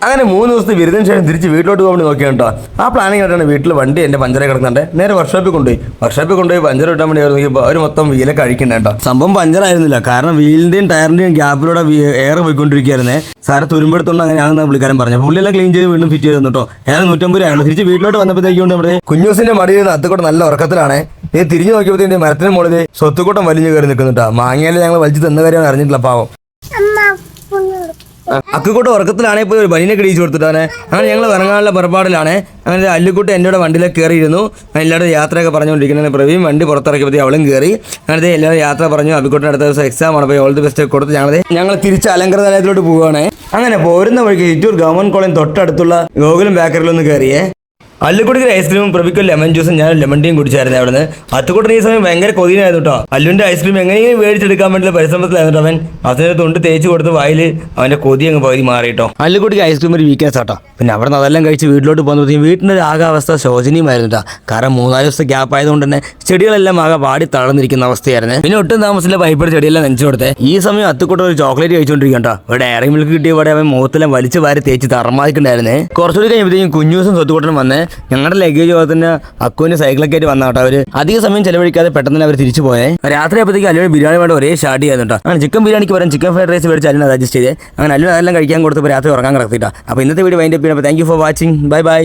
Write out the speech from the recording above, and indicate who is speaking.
Speaker 1: അങ്ങനെ 3 ദിവസത്തെ വിരുദ്ധന് ശേഷം തിരിച്ച് വീട്ടിലോട്ട് പോകാൻ വേണ്ടി നോക്കിയാണ് കേട്ടോ. ആ പ്ലാനിങ് ആയിട്ടാണ് വീട്ടിൽ വണ്ടി എൻ്റെ പഞ്ചറായി കിടക്കുന്നുണ്ട്. നേരെ വർക്ക്ഷോപ്പിൽ കൊണ്ടുപോയി പഞ്ചർ ഇട്ടാൻ വേണ്ടി നോക്കിയപ്പോൾ അവർ മൊത്തം വീലൊക്കെ അഴിക്കുന്നുണ്ട് കേട്ടോ. സംഭവം പഞ്ചറായിരുന്നില്ല, കാരണം വീലിൻ്റെയും ടയറിൻ്റെയും ഗ്യാപ്പിലൂടെ എയർ പോയിക്കൊണ്ടിരിക്കുകയായിരുന്നേ. സാറെ തുരുമ്പെടുത്തോണ്ട് അങ്ങനെയാണെന്ന് പുള്ളിക്കാരൻ പറഞ്ഞു. പുള്ളിയെല്ലാം ക്ലീൻ ചെയ്ത് വീണ്ടും ഫിറ്റ് ചെയ്ത് തന്നിട്ടോ. ഏതായാലും 150 രൂപയാണ്. തിരിച്ച് വീട്ടിലോട്ട് വന്നപ്പോഴത്തേക്കും നമ്മുടെ കുഞ്ഞൂസിന്റെ മടിയിൽ അത്തുകൂടെ നല്ല ഉറക്കത്തിലാണ്. നീ തിരിഞ്ഞു നോക്കിയപ്പോഴത്തേക്ക് മരത്തിന് മുകളിൽ സ്വത്തുക്കൂട്ടം വലിഞ്ഞു കയറി നിൽക്കുന്നുട്ടാ. മാങ്ങയിലെ ഞങ്ങൾ വലിച്ചു തന്ന കാര്യം അറിഞ്ഞിട്ടില്ല പാവം. അക്കുകൂട്ട് ഉറക്കത്തിലാണെങ്കിൽ പോയി ഒരു ബനിനെ കിടിച്ചു കൊടുത്തിട്ടാണ്. അങ്ങനെ ഞങ്ങൾ ഇറങ്ങാനുള്ള പുറപ്പാടിലാണ്. അങ്ങനെ അല്ലുക്കുട്ടി എൻ്റെ വണ്ടിയിലേക്ക് കയറിയിരുന്നു. എല്ലാവരും യാത്രയൊക്കെ പറഞ്ഞുകൊണ്ടിരിക്കുന്നത്. പ്രവീൺ വണ്ടി പുറത്തിറക്കിയപ്പോൾ അവളും കയറി. അങ്ങനത്തെ എല്ലാവരും യാത്ര പറഞ്ഞു. അബിക്കുട്ടിന് അടുത്ത ദിവസം എക്സാം ആണ്. പോയി ഓൾ ദി ബെസ്റ്റ് കൊടുത്ത് ഞങ്ങൾ തിരിച്ച് അലങ്കൃതാലയത്തിലോട്ട് പോവുകയാണ്. അങ്ങനെ പോരുന്ന വഴിക്ക് ചിറ്റൂർ ഗവൺമെന്റ് കോളേജ് തൊട്ടടുത്തുള്ള ഗോകുലം ബേക്കറിലൊന്ന് കയറിയേ. അല്ലുക്കുട്ടിക്ക് ഐസ്ക്രീമും പ്രഭിക്കും ലെമൺ ജ്യൂസും ഞാൻ ലെമൺ ടീയും കുടിച്ചായിരുന്നു. അവിടെ നിന്ന് അത്തുക്കുട്ടിന് ഈ സമയം ഭയങ്കര കൊതിനായിരുന്നു കേട്ടോ. അല്ലുവിൻ്റെ ഐസ്ക്രീം എങ്ങനെയും മേടിച്ചെടുക്കാൻ വേണ്ടിയുള്ള പരിശ്രമത്തിലായിരുന്നു അവൻ. അതിന് തൊണ്ട് തേച്ച് കൊടുത്ത് വായിൽ അവൻ്റെ കൊതി അങ്ങ് പകുതി മാറിയിട്ടോ. അല്ലുക്കുട്ടിക്ക് ഐസ്ക്രീം ഒരു വീക്ക്നെസ് ആട്ടോ. പിന്നെ അവിടെ നിന്ന് അതെല്ലാം കഴിച്ച് വീട്ടിലോട്ട് പോകുന്നപ്പോഴത്തേക്കും വീട്ടിൻ്റെ ആകാവസ്ഥ ശോചനീയമായിരുന്നു കേട്ടോ. കാരണം 3-4 ദിവസത്തെ ഗ്യാപ്പ് ആയതുകൊണ്ട് തന്നെ ചെടികളെല്ലാം ആകെ പാടി തളർന്നിരിക്കുന്ന അവസ്ഥയായിരുന്നു. പിന്നെ ഒട്ടും താമസത്തിലെ പൈപ്പർ ചെടിയെല്ലാം നനച്ചു കൊടുത്തേ. ഈ സമയം അത്തുക്കുട്ടി ഒരു ചോക്ലേറ്റ് കഴിച്ചുകൊണ്ടിരിക്കും കേട്ടോ. ഒരു ഡയറി മിൽക്ക് കിട്ടിയ അവിടെ അവൻ മുഖത്തെല്ലാം വലിച്ചു വാരി തേച്ച് തറമാതിക്കുണ്ടായിരുന്നേ. കുറച്ചുകൂടി കഴിയുമ്പോഴത്തേക്കും കുഞ്ഞൂസും സ്വത്തുകൂട്ടനും വന്ന് ഞങ്ങളുടെ ലഗേജ് ഭാഗത്തിന് അക്കുവിൻ്റെ സൈക്കിളൊക്കെ ആയിട്ട് വന്ന കേട്ടോ. അവർ അധിക സമയം ചെലവഴിക്കാതെ പെട്ടെന്ന് അവർ തിരിച്ചു പോയേ. രാത്രി ആയപ്പോഴത്തേക്ക് അല്ലുവിന് ബിരിയാണി വേണ്ട ഒരേ സ്റ്റാർട്ട് ചെയ്യാൻ. അങ്ങനെ ചിക്കൻ ബിരിയാണിക്ക് പകരം ചിക്കൻ ഫ്രൈഡ് റൈസ് മേടിച്ച് അല്ലിന് അഡ്ജസ്റ്റ് ചെയ്തേ. അങ്ങനെ അല്ലിന് അതെല്ലാം കഴിക്കാൻ കൊടുത്തപ്പോൾ രാത്രി ഉറങ്ങാൻ കിടത്തിട്ടാ. അപ്പോൾ ഇന്നത്തെ വീഡിയോ വൈൻഡ് അപ്പ് ചെയ്യണം. അപ്പോൾ thank you for watching. Bye bye.